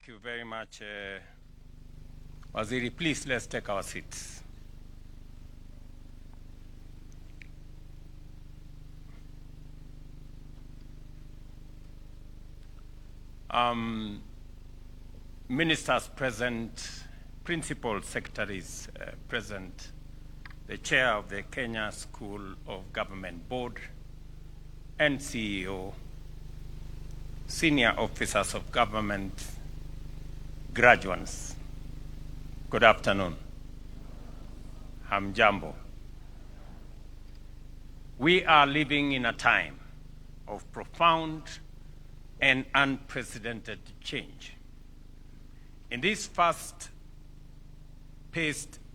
you very much, Waziri. Please, let's take our seats. Ministers present, principal secretaries present, the chair of the Kenya School of Government Board, and CEO, senior officers of government, graduates. Good afternoon. Hamjambo. We are living in a time of profound and unprecedented change. In this fast-paced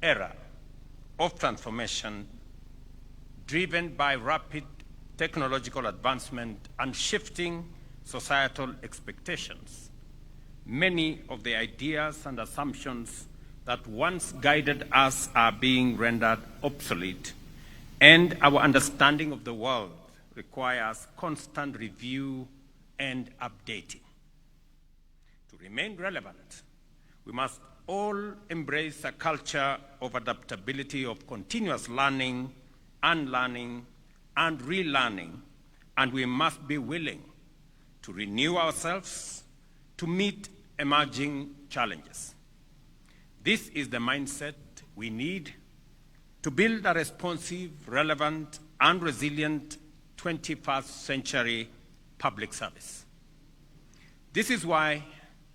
era of transformation driven by rapid technological advancement and shifting societal expectations, many of the ideas and assumptions that once guided us are being rendered obsolete, and our understanding of the world requires constant review and updating. To remain relevant, we must all embrace a culture of adaptability, of continuous learning, unlearning, and relearning, and we must be willing to renew ourselves to meet emerging challenges. This is the mindset we need to build a responsive, relevant, and resilient 21st century public service. This is why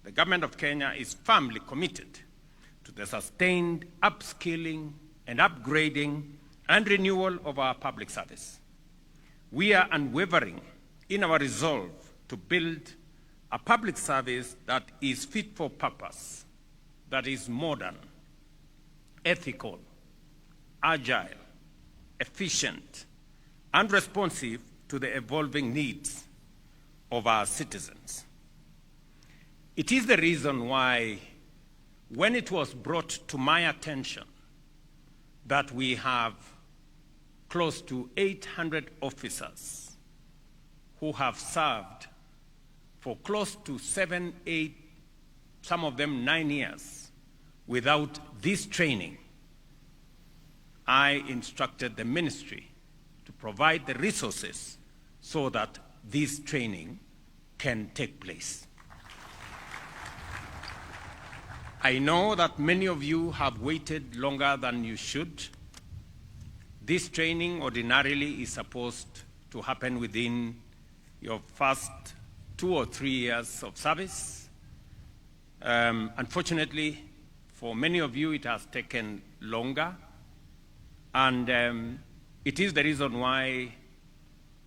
the government of Kenya is firmly committed to the sustained upskilling and upgrading and renewal of our public service. We are unwavering in our resolve to build a public service that is fit for purpose, that is modern, ethical, agile, efficient, and responsive to the evolving needs of our citizens. It is the reason why, when it was brought to my attention that we have close to 800 officers who have served for close to 7, 8, some of them 9 years without this training, I instructed the ministry to provide the resources so that this training can take place. I know that many of you have waited longer than you should. This training ordinarily is supposed to happen within your first 2 or 3 years of service. Unfortunately, for many of you, it has taken longer. And it is the reason why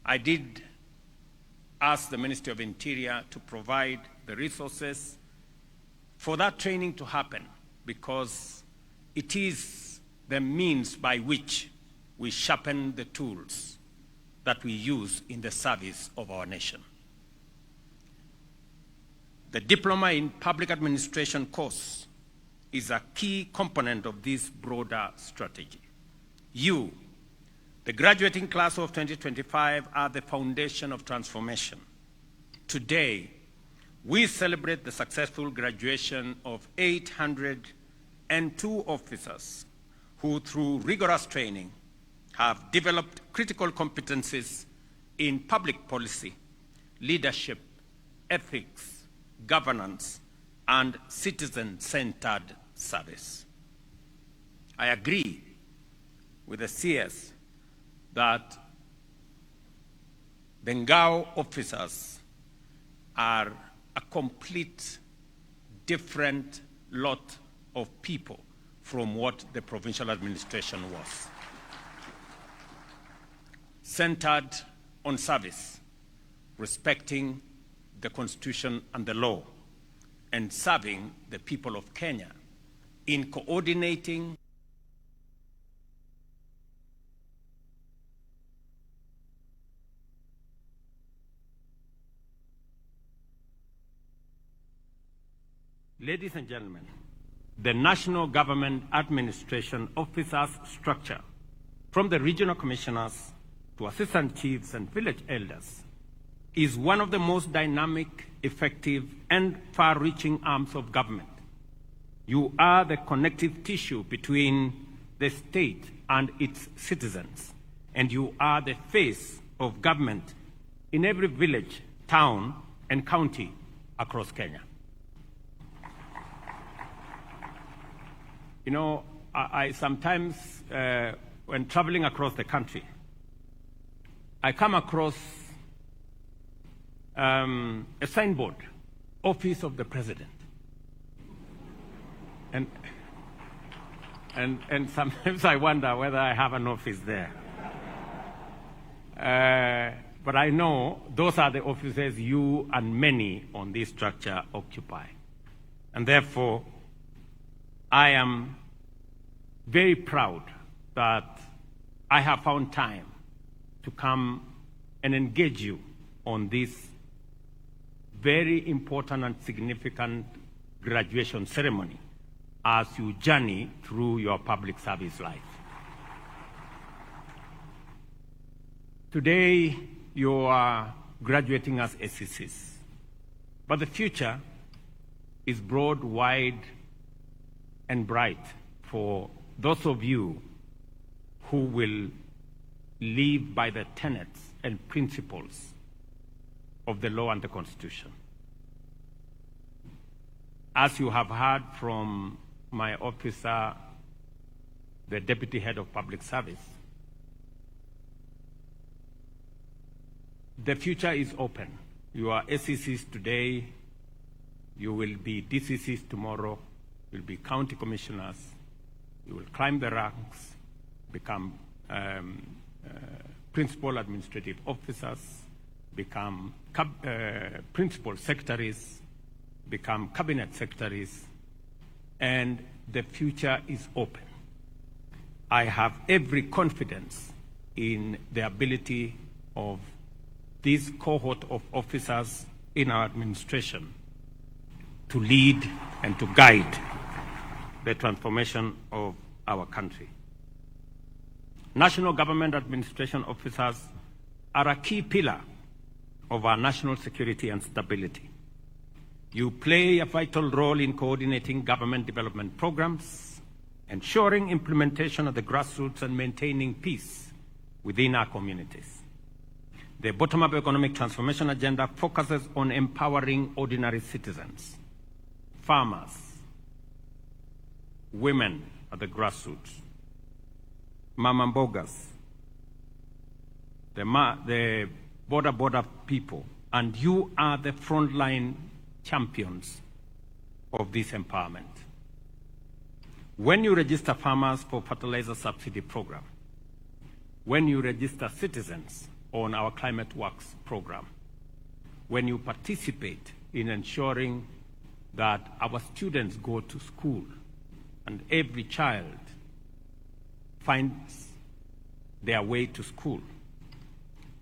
I did ask the Ministry of Interior to provide the resources for that training to happen, because it is the means by which we sharpen the tools that we use in the service of our nation. The Diploma in Public Administration course is a key component of this broader strategy. You, the graduating class of 2025, are the foundation of transformation. Today, we celebrate the successful graduation of 802 officers who, through rigorous training, have developed critical competencies in public policy, leadership, ethics, governance, and citizen-centered service. I agree with the CS that the Ngao officers are a complete different lot of people from what the provincial administration was. Centered on service, respecting the Constitution and the law, and serving the people of Kenya in coordinating Ladies and gentlemen, the National Government Administration Officers structure, from the regional commissioners to assistant chiefs and village elders, is one of the most dynamic, effective, and far-reaching arms of government. You are the connective tissue between the state and its citizens, and you are the face of government in every village, town, and county across Kenya. You know, I sometimes, when traveling across the country, I come across a signboard, Office of the President. And sometimes I wonder whether I have an office there. But I know those are the offices you and many on this structure occupy. And therefore, I am very proud that I have found time to come and engage you on this very important and significant graduation ceremony as you journey through your public service life. Today, you are graduating as SCCs, but the future is broad, wide, and bright for those of you who will live by the tenets and principles of the law and the Constitution. As you have heard from my officer, the Deputy Head of Public Service, the future is open. You are SCCs today, you will be DCCs tomorrow, you will be county commissioners, you will climb the ranks, become principal administrative officers, become principal secretaries, become cabinet secretaries, and the future is open. I have every confidence in the ability of this cohort of officers in our administration to lead and to guide the transformation of our country. National government administration officers are a key pillar of our national security and stability. You play a vital role in coordinating government development programs, ensuring implementation at the grassroots, and maintaining peace within our communities. The bottom-up economic transformation agenda focuses on empowering ordinary citizens, farmers, women at the grassroots, mama mbogas, the border people, and you are the frontline champions of this empowerment. When you register farmers for fertilizer subsidy program, when you register citizens on our Climate Works program, when you participate in ensuring that our students go to school and every child finds their way to school,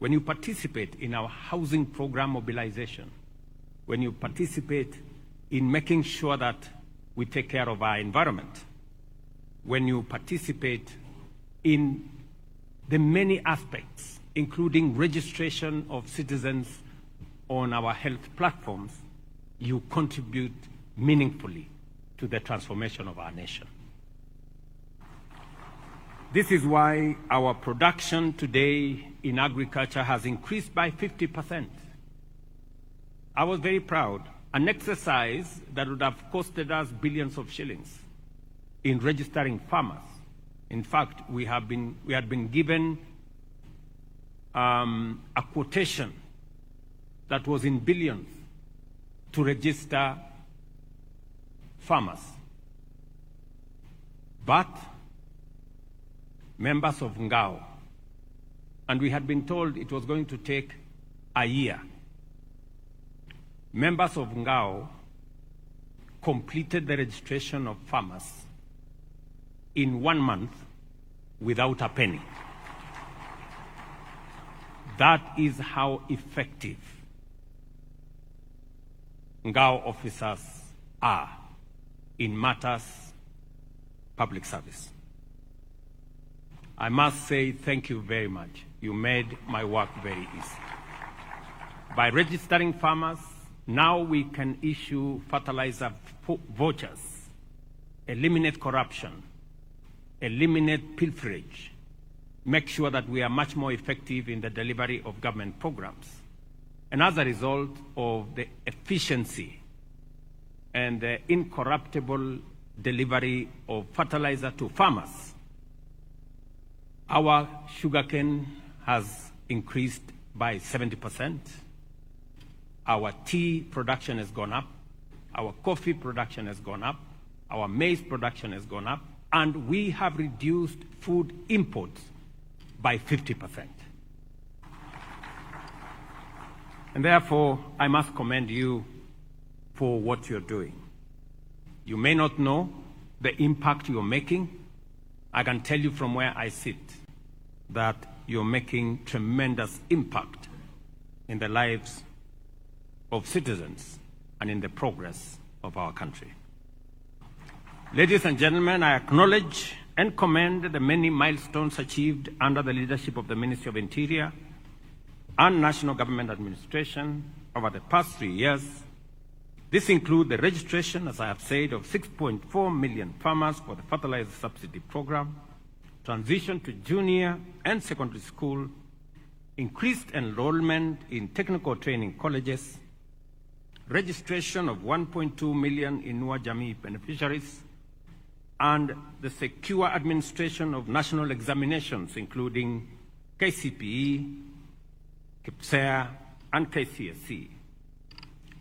when you participate in our housing program mobilization, when you participate in making sure that we take care of our environment, when you participate in the many aspects, including registration of citizens on our health platforms, you contribute meaningfully to the transformation of our nation. This is why our production today in agriculture has increased by 50%. I was very proud. An exercise that would have costed us billions of shillings in registering farmers. In fact, we had been given a quotation that was in billions to register farmers. But members of Ngao, and we had been told it was going to take a year. Members of Ngao completed the registration of farmers in 1 month without a penny. That is how effective Ngao officers are in matters public service. I must say thank you very much. You made my work very easy. By registering farmers, now we can issue fertilizer vouchers, eliminate corruption, eliminate pilferage, make sure that we are much more effective in the delivery of government programs. And as a result of the efficiency and the incorruptible delivery of fertilizer to farmers, our sugarcane has increased by 70%. Our tea production has gone up. Our coffee production has gone up. Our maize production has gone up. And we have reduced food imports by 50%. And therefore, I must commend you for what you're doing. You may not know the impact you're making. I can tell you from where I sit that you're making tremendous impact in the lives of citizens and in the progress of our country. Ladies and gentlemen, I acknowledge and commend the many milestones achieved under the leadership of the Ministry of Interior and National Government Administration over the past 3 years. This includes the registration, as I have said, of 6.4 million farmers for the fertilizer subsidy program, transition to junior and secondary school, increased enrollment in technical training colleges, registration of 1.2 million Inua Jamii beneficiaries, and the secure administration of national examinations, including KCPE, KPSEA, and KCSE.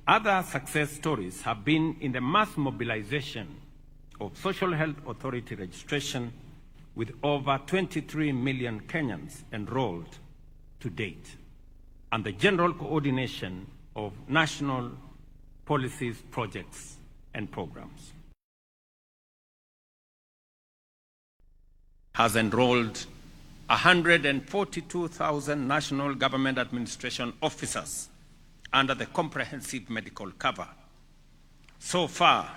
Other success stories have been in the mass mobilization of Social Health Authority registration, with over 23 million Kenyans enrolled to date, and the general coordination of national policies, projects, and programs. Has enrolled 142,000 national government administration officers under the comprehensive medical cover. So far,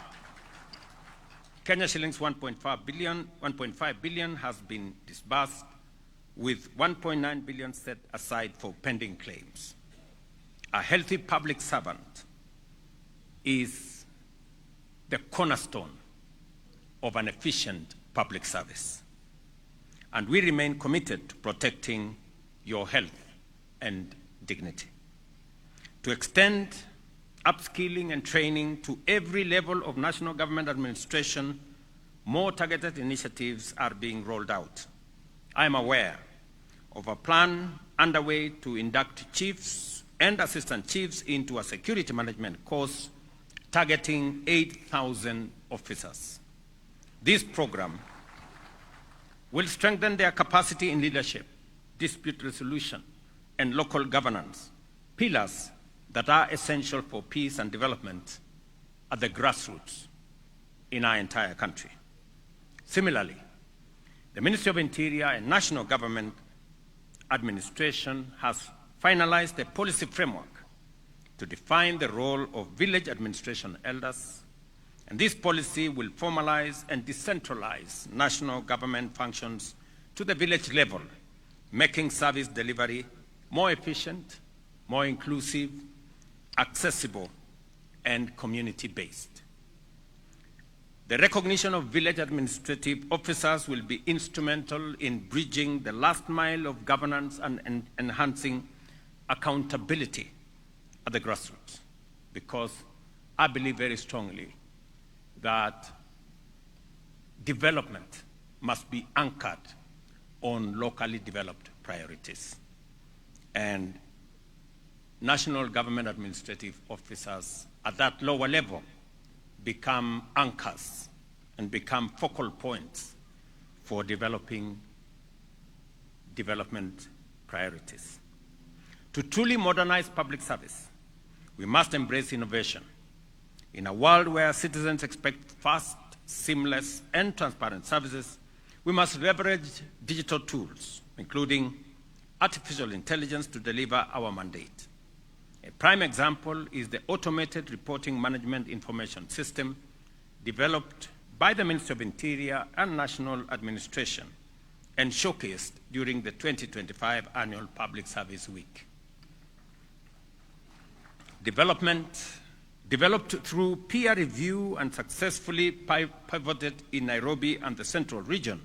Kenya shillings 1.5 billion has been disbursed, with 1.9 billion set aside for pending claims. A healthy public servant is the cornerstone of an efficient public service. And we remain committed to protecting your health and dignity. To extend upskilling and training to every level of national government administration, more targeted initiatives are being rolled out. I am aware of a plan underway to induct chiefs and assistant chiefs into a security management course targeting 8,000 officers. This program will strengthen their capacity in leadership, dispute resolution, and local governance, pillars that are essential for peace and development at the grassroots in our entire country. Similarly, the Ministry of Interior and National Government Administration has finalized a policy framework to define the role of village administration elders, and this policy will formalize and decentralize national government functions to the village level, making service delivery more efficient, more inclusive, accessible, and community-based. The recognition of village administrative officers will be instrumental in bridging the last mile of governance and enhancing accountability at the grassroots, because I believe very strongly that development must be anchored on locally developed priorities. And national government administrative officers at that lower level become anchors and become focal points for developing development priorities. To truly modernize public service, we must embrace innovation. In a world where citizens expect fast, seamless, and transparent services, we must leverage digital tools, including artificial intelligence, to deliver our mandate. A prime example is the Automated Reporting Management Information System developed by the Ministry of Interior and National Administration and showcased during the 2025 Annual Public Service Week. developed through peer review and successfully pivoted in Nairobi and the Central Region.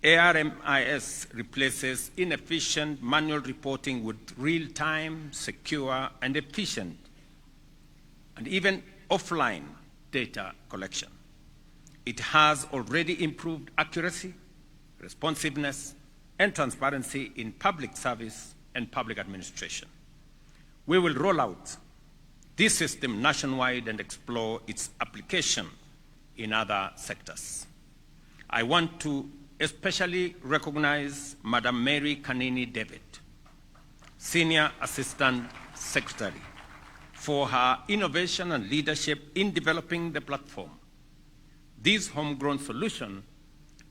ARMIS replaces inefficient manual reporting with real-time, secure, and efficient, and even offline data collection. It has already improved accuracy, responsiveness, and transparency in public service and public administration. We will roll out this system nationwide and explore its application in other sectors. I want to especially recognize Madam Mary Kanini David, Senior Assistant Secretary, for her innovation and leadership in developing the platform. This homegrown solution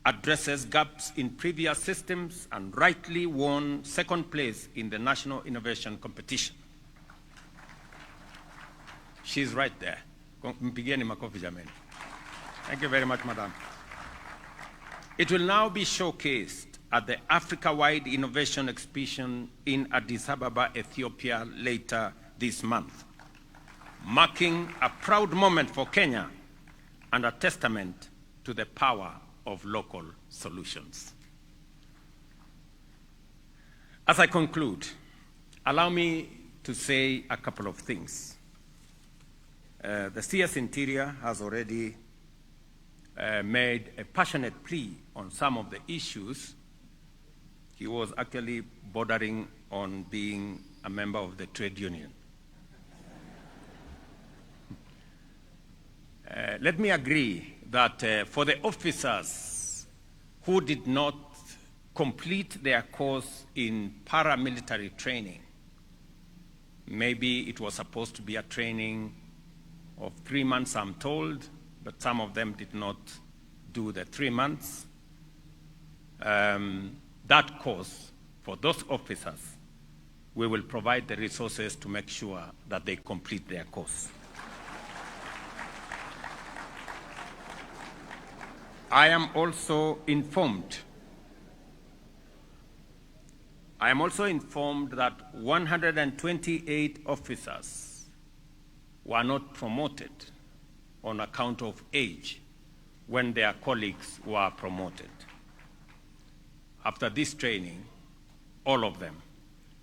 addresses gaps in previous systems and rightly won second place in the National Innovation Competition. She's right there. Mpigieni makofi jameni. Thank you very much, Madam. It will now be showcased at the Africa-wide Innovation Exhibition in Addis Ababa, Ethiopia, later this month, marking a proud moment for Kenya and a testament to the power of local solutions. As I conclude, allow me to say a couple of things. The CS Interior has already made a passionate plea on some of the issues. He was actually bordering on being a member of the trade union. Let me agree that for the officers who did not complete their course in paramilitary training, maybe it was supposed to be a training of 3 months, I'm told, but some of them did not do the 3 months. That course, for those officers, we will provide the resources to make sure that they complete their course. I am also informed that 128 officers were not promoted on account of age when their colleagues were promoted. After this training, all of them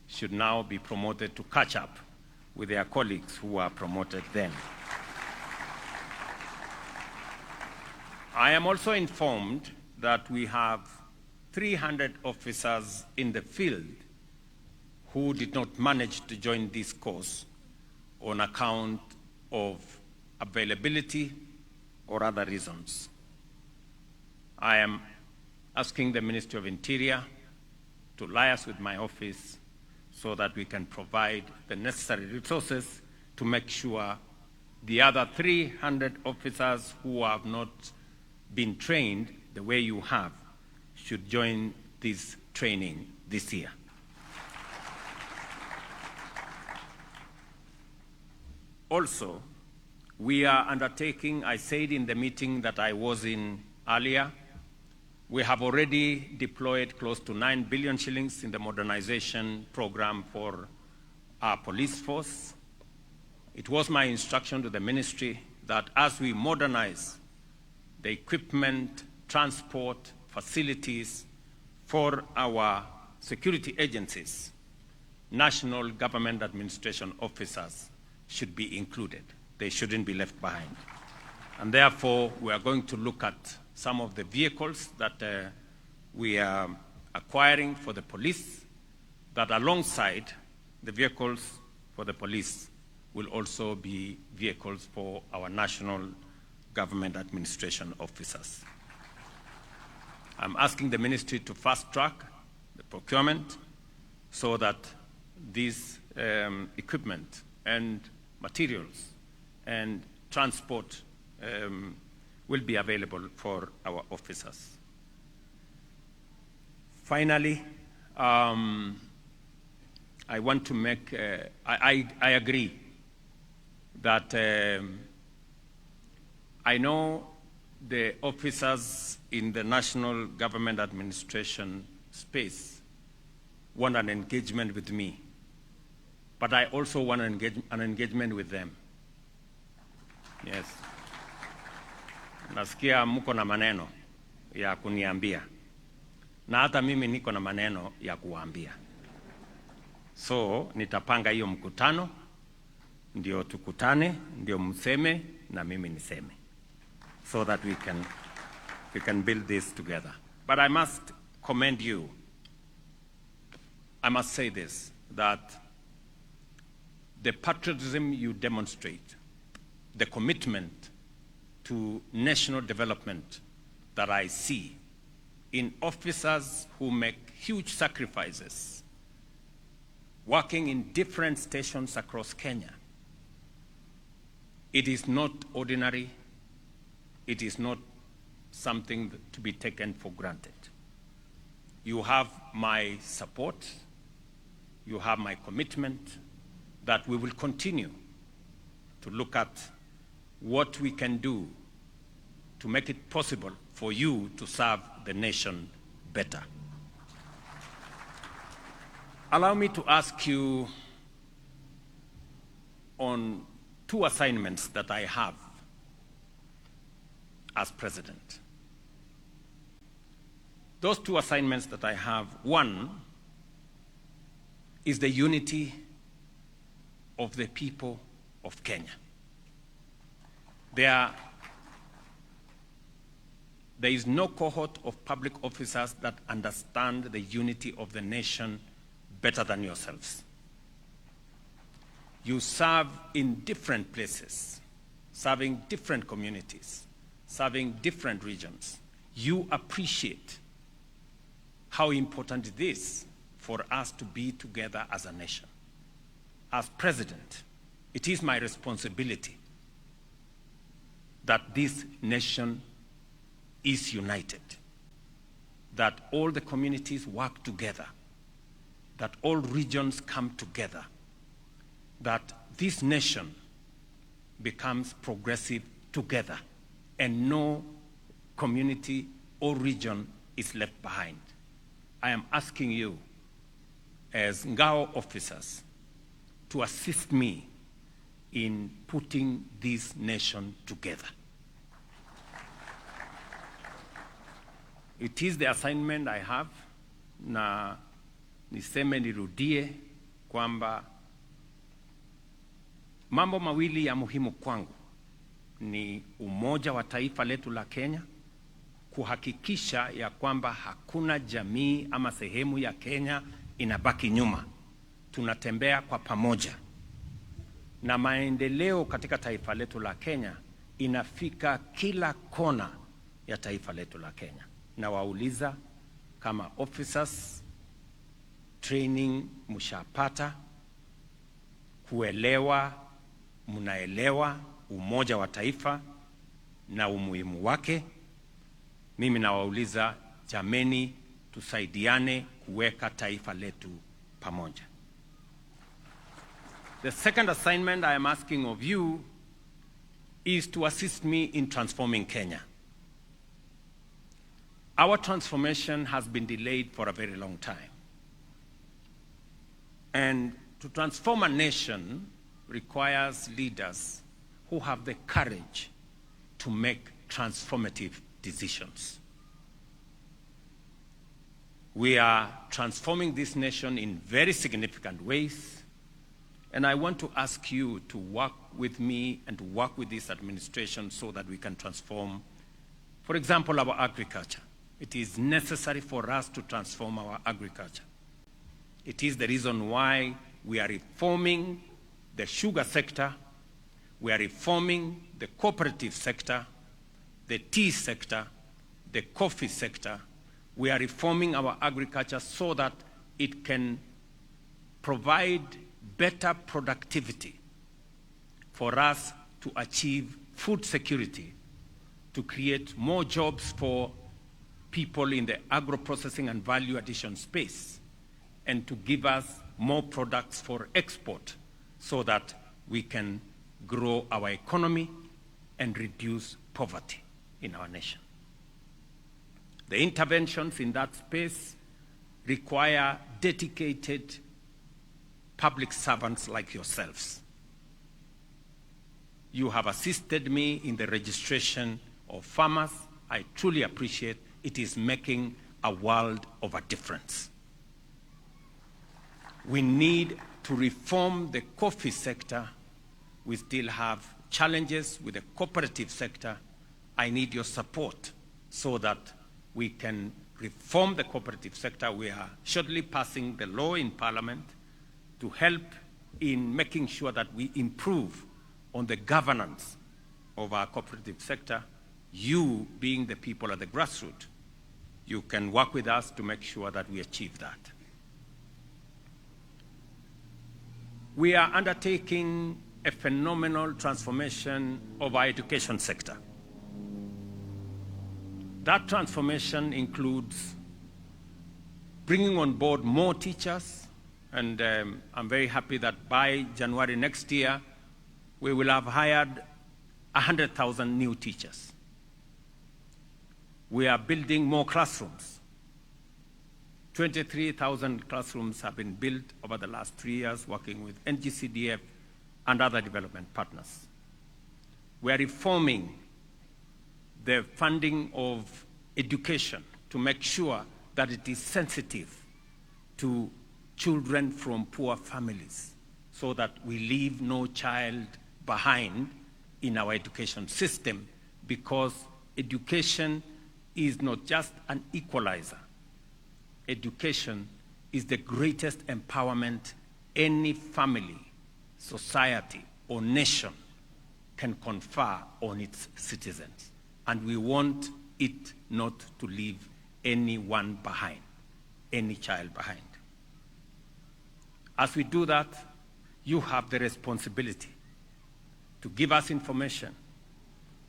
should now be promoted to catch up with their colleagues who were promoted then. I am also informed that we have 300 officers in the field who did not manage to join this course on account of availability or other reasons. I am asking the Ministry of Interior to liaise with my office so that we can provide the necessary resources to make sure the other 300 officers who have not been trained the way you have should join this training this year. Also, we are undertaking, I said in the meeting that I was in earlier, we have already deployed close to 9 billion shillings in the modernization program for our police force. It was my instruction to the ministry that as we modernize the equipment, transport, facilities for our security agencies, national government administration officers should be included. They shouldn't be left behind. And therefore, we are going to look at some of the vehicles that we are acquiring for the police, that alongside the vehicles for the police will also be vehicles for our national government administration officers. I'm asking the ministry to fast-track the procurement so that this equipment and materials and transport will be available for our officers. Finally, I want to make, I agree that I know the officers in the national government administration space want an engagement with me but I also want an engagement with them. Yes. Nasikia mko na maneno ya kuniambia. Na hata mimi niko na maneno ya kuwaambia. So, nitapanga hiyo mkutano, ndio tukutane, ndio mseme na mimi niseme. So that we can build this together. But I must commend you. I must say this, that the patriotism you demonstrate, the commitment to national development that I see in officers who make huge sacrifices, working in different stations across Kenya, it is not ordinary. It is not something to be taken for granted. You have my support. You have my commitment that we will continue to look at what we can do to make it possible for you to serve the nation better. Allow me to ask you on 2 assignments that I have as president. Those 2 assignments that I have, one is the unity of the people of Kenya. There is no cohort of public officers that understand the unity of the nation better than yourselves. You serve in different places, serving different communities, serving different regions. You appreciate how important it is for us to be together as a nation. As president, it is my responsibility that this nation is united, that all the communities work together, that all regions come together, that this nation becomes progressive together, and no community or region is left behind. I am asking you, as Ngao officers, to assist me in putting this nation together. It is the assignment I have, na niseme nirudie kwamba mambo mawili ya muhimu kwangu ni umoja wa taifa letu la Kenya, kuhakikisha ya kwamba hakuna jamii ama sehemu ya Kenya inabaki nyuma. Tunatembea kwa pamoja. Na maendeleo katika taifa letu la Kenya inafika kila kona ya taifa letu la Kenya. Na wauliza kama officers, training mshapata, kuelewa, mnaelewa umoja wa taifa na umuhimu wake. Mimi nawauliza, jameni, tusaidiane kuweka taifa letu pamoja. The second assignment I am asking of you is to assist me in transforming Kenya. Our transformation has been delayed for a very long time. And to transform a nation requires leaders who have the courage to make transformative decisions. We are transforming this nation in very significant ways, and I want to ask you to work with me and to work with this administration so that we can transform, for example, our agriculture. It is necessary for us to transform our agriculture. It is the reason why we are reforming the sugar sector, we are reforming the cooperative sector, the tea sector, the coffee sector. We are reforming our agriculture so that it can provide better productivity for us to achieve food security, to create more jobs for people in the agro-processing and value addition space, and to give us more products for export so that we can grow our economy and reduce poverty in our nation. The interventions in that space require dedicated public servants like yourselves. You have assisted me in the registration of farmers. I truly appreciate it. It is making a world of a difference. We need to reform the coffee sector. We still have challenges with the cooperative sector. I need your support so that we can reform the cooperative sector. We are shortly passing the law in Parliament to help in making sure that we improve on the governance of our cooperative sector. You, being the people at the grassroots, you can work with us to make sure that we achieve that. We are undertaking a phenomenal transformation of our education sector. That transformation includes bringing on board more teachers, and I'm very happy that by January next year, we will have hired 100,000 new teachers. We are building more classrooms. 23,000 classrooms have been built over the last 3 years, working with NGCDF and other development partners. We are reforming the funding of education to make sure that it is sensitive to children from poor families, so that we leave no child behind in our education system, because education is not just an equalizer. Education is the greatest empowerment any family, society, or nation can confer on its citizens. And we want it not to leave anyone behind, any child behind. As we do that, you have the responsibility to give us information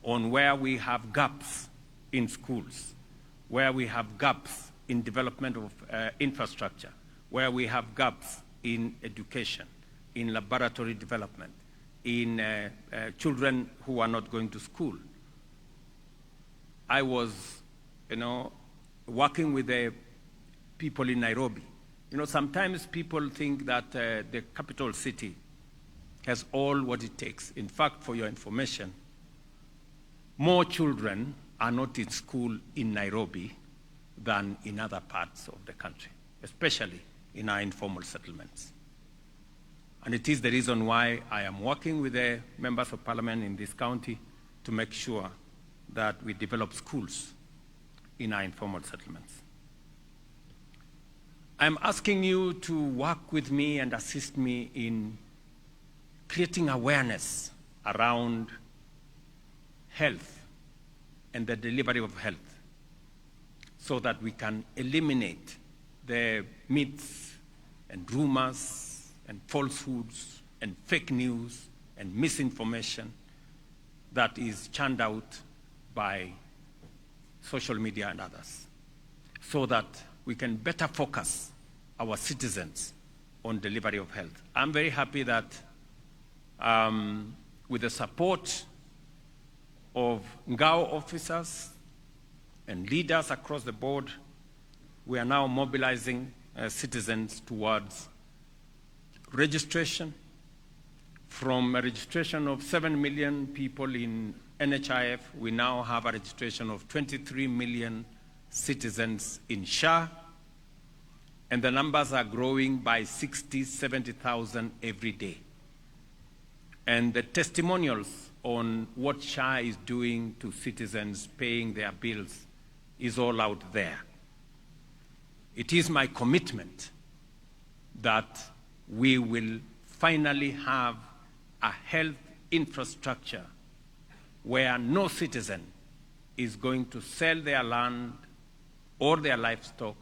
on where we have gaps in schools, where we have gaps in development of infrastructure, where we have gaps in education, in laboratory development, in children who are not going to school. I was, working with the people in Nairobi. Sometimes people think that the capital city has all what it takes. In fact, for your information, more children are not in school in Nairobi than in other parts of the country, especially in our informal settlements. And it is the reason why I am working with the members of parliament in this county to make sure that we develop schools in our informal settlements. I'm asking you to work with me and assist me in creating awareness around health and the delivery of health, so that we can eliminate the myths and rumors and falsehoods and fake news and misinformation that is churned out by social media and others, so that we can better focus our citizens on delivery of health. I'm very happy that with the support of Ngao officers and leaders across the board, we are now mobilizing citizens towards registration. From a registration of 7 million people in NHIF, we now have a registration of 23 million citizens in SHA, and the numbers are growing by 60, 70,000 every day. And the testimonials on what SHA is doing to citizens paying their bills is all out there. It is my commitment that we will finally have a health infrastructure where no citizen is going to sell their land or their livestock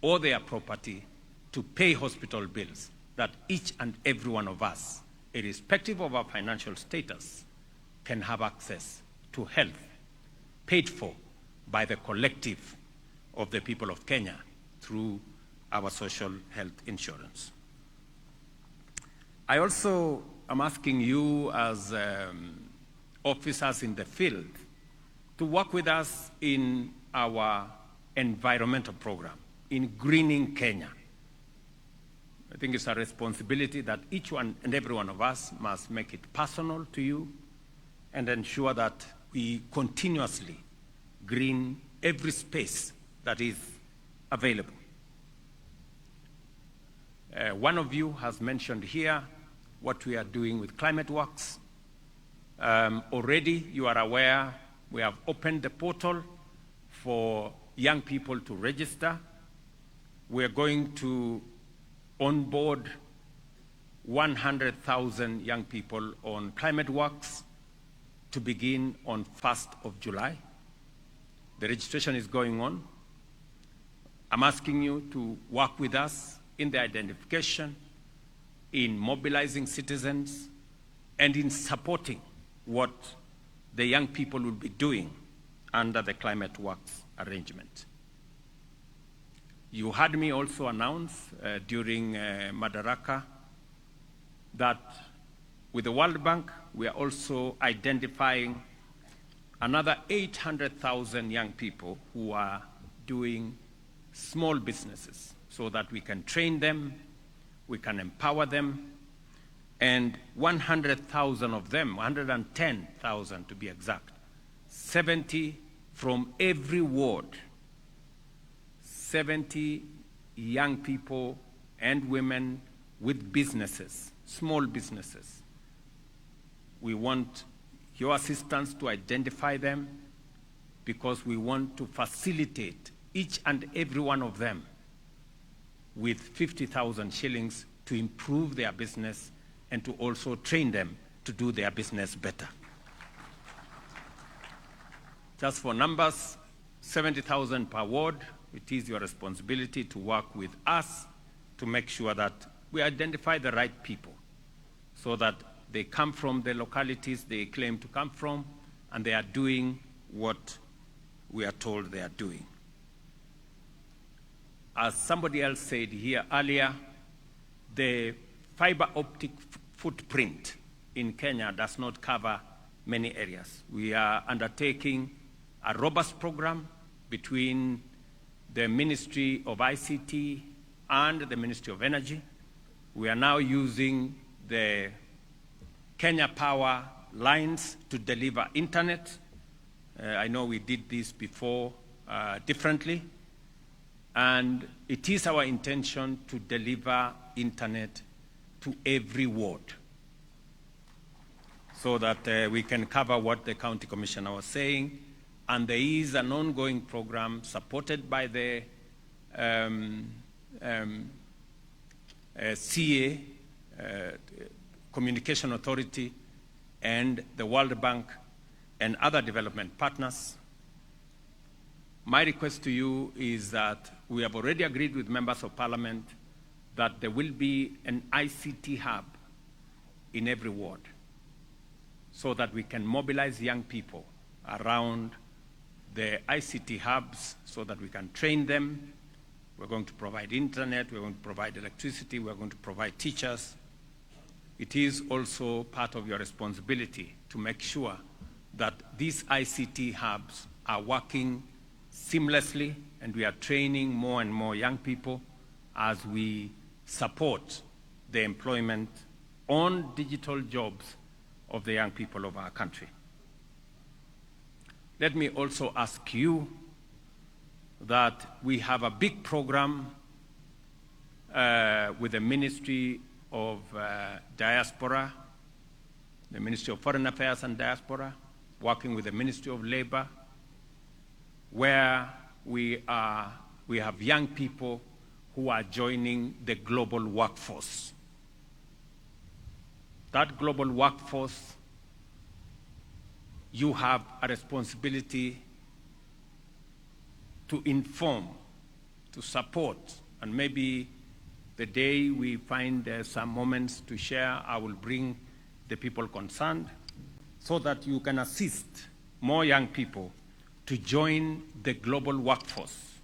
or their property to pay hospital bills, that each and every one of us, irrespective of our financial status, can have access to health paid for by the collective of the people of Kenya through our social health insurance. I also am asking you as officers in the field to work with us in our environmental program, in greening Kenya. I think it's a responsibility that each one and every one of us must make it personal to you and ensure that we continuously green every space that is available. One of you has mentioned here what we are doing with Climate Works. Already, you are aware, we have opened the portal for young people to register. We are going to onboard 100,000 young people on Climate Works to begin on 1st of July. The registration is going on. I'm asking you to work with us in the identification, in mobilizing citizens, and in supporting what the young people will be doing under the Climate Works arrangement. You heard me also announce during Madaraka that with the World Bank, we are also identifying another 800,000 young people who are doing small businesses so that we can train them, we can empower them, and 100,000 of them, 110,000 to be exact, 70 from every ward, 70 young people and women with businesses, small businesses. We want your assistance to identify them because we want to facilitate each and every one of them with 50,000 shillings to improve their business and to also train them to do their business better. Just for numbers, 70,000 per ward. It is your responsibility to work with us to make sure that we identify the right people so that they come from the localities they claim to come from and they are doing what we are told they are doing. As somebody else said here earlier, the fiber optic footprint in Kenya does not cover many areas. We are undertaking a robust program between the Ministry of ICT and the Ministry of Energy. We are now using the Kenya Power lines to deliver internet. I know we did this before differently. And it is our intention to deliver internet to every ward so that we can cover what the county commissioner was saying. And there is an ongoing program supported by the CA, Communication Authority, and the World Bank and other development partners. My request to you is that we have already agreed with members of parliament that there will be an ICT hub in every ward so that we can mobilize young people around the ICT hubs so that we can train them. We're going to provide internet, we're going to provide electricity, we're going to provide teachers. It is also part of your responsibility to make sure that these ICT hubs are working seamlessly, and we are training more and more young people as we support the employment on digital jobs of the young people of our country. Let me also ask you that we have a big program with the Ministry of Diaspora, the Ministry of Foreign Affairs and Diaspora, working with the Ministry of Labor, where we have young people who are joining the global workforce. That global workforce, you have a responsibility to inform, to support, and maybe the day we find some moments to share, I will bring the people concerned so that you can assist more young people to join the global workforce.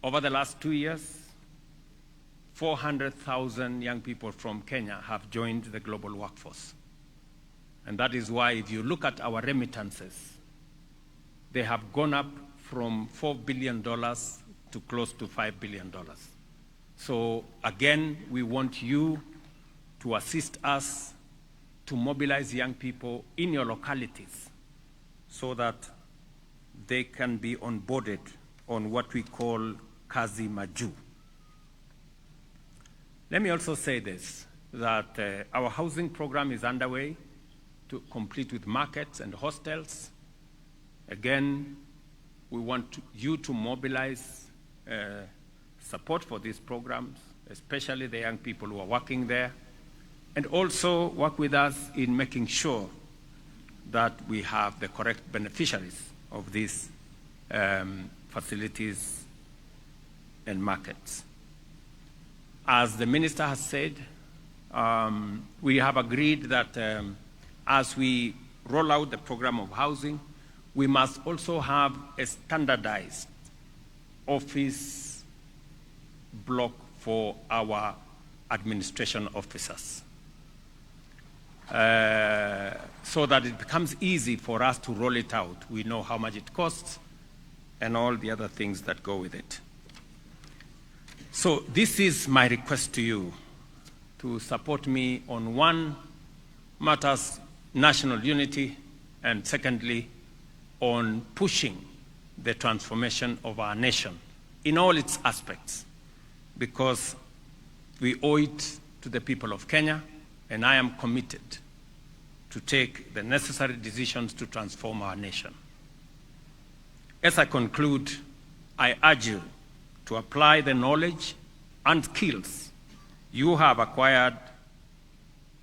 Over the last 2 years, 400,000 young people from Kenya have joined the global workforce. And that is why if you look at our remittances, they have gone up from $4 billion to close to $5 billion. So again, we want you to assist us to mobilize young people in your localities so that they can be onboarded on what we call Kazi Maju. Let me also say this, that our housing program is underway to complete with markets and hostels. Again, we want you to mobilize support for these programs, especially the young people who are working there, and also work with us in making sure that we have the correct beneficiaries of these facilities and markets. As the minister has said, we have agreed that as we roll out the program of housing, we must also have a standardized office block for our administration officers, so that it becomes easy for us to roll it out. We know how much it costs and all the other things that go with it. So this is my request to you, to support me on one, matters national unity, and secondly, on pushing the transformation of our nation in all its aspects, because we owe it to the people of Kenya, and I am committed to take the necessary decisions to transform our nation. As I conclude, I urge you to apply the knowledge and skills you have acquired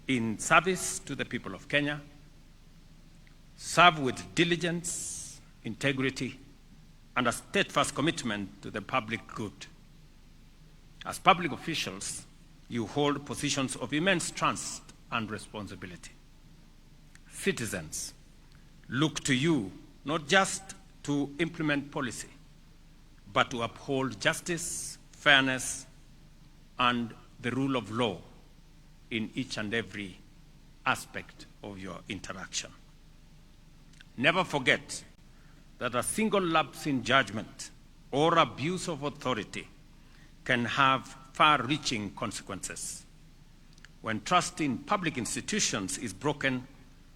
in service to the people of Kenya, serve with diligence, integrity, and a steadfast commitment to the public good. As public officials, you hold positions of immense trust and responsibility. Citizens look to you not just to implement policy, but to uphold justice, fairness, and the rule of law in each and every aspect of your interaction. Never forget that a single lapse in judgment or abuse of authority can have far-reaching consequences. When trust in public institutions is broken,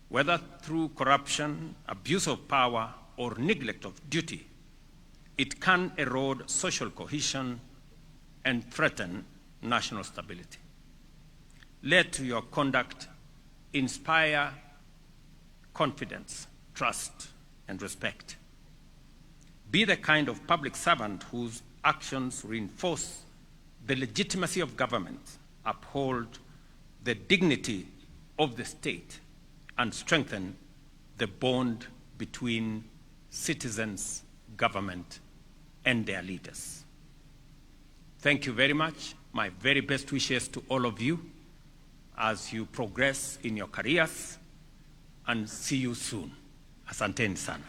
whether through corruption, abuse of power, or neglect of duty, it can erode social cohesion and threaten national stability. Let your conduct inspire confidence, trust, and respect. Be the kind of public servant whose actions reinforce the legitimacy of government, uphold the dignity of the state, and strengthen the bond between citizens, government, and their leaders. Thank you very much. My very best wishes to all of you as you progress in your careers, and see you soon. Asanteni sana.